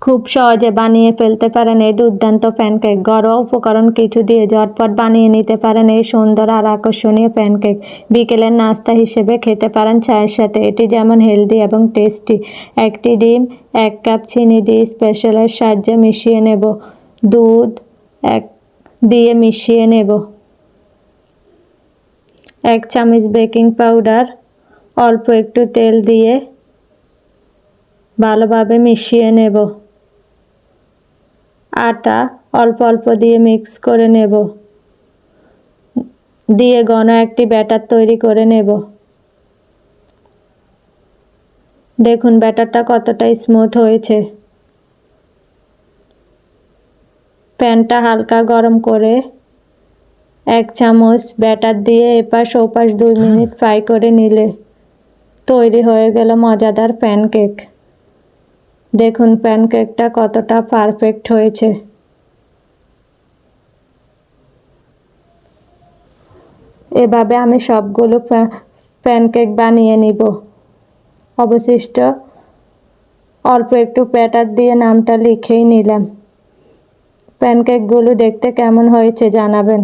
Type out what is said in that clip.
খুব সহজে বানিয়ে ফেলতে পারেন এই দুর্দান্ত প্যানকেক। ঘরোয়া উপকরণ কিছু দিয়ে ঝটপট বানিয়ে নিতে পারেন এই সুন্দর আর আকর্ষণীয় প্যানকেক। বিকেলের নাস্তা হিসেবে খেতে পারেন চায়ের সাথে। এটি যেমন হেলদি এবং টেস্টি। একটি ডিম, 1 কাপ চিনি দিয়ে স্পেশালের সাহায্যে মিশিয়ে নেব। দুধ দিয়ে মিশিয়ে নেব। 1 চামচ বেকিং পাউডার, অল্প একটু তেল দিয়ে ভালোভাবে মিশিয়ে নেব। আটা অল্প অল্প দিয়ে মিক্স করে নেব। দিয়ে ঘন একটি ব্যাটার তৈরি করে নেব। দেখুন ব্যাটারটা কতটা স্মুথ হয়েছে। প্যানটা হালকা গরম করে 1 চামচ ব্যাটার দিয়ে এপাশ ওপাশ 2 মিনিট ফ্রাই করে নিলে তৈরি হয়ে গেল মজাদার প্যানকেক। দেখুন প্যানকেকটা কতটা পারফেক্ট হয়েছে। এভাবে আমি সবগুলো প্যানকেক বানিয়ে নিব। অবশিষ্ট অল্প একটু ব্যাটার দিয়ে নামটা লিখেই নিলাম। প্যানকেকগুলো দেখতে কেমন হয়েছে জানাবেন।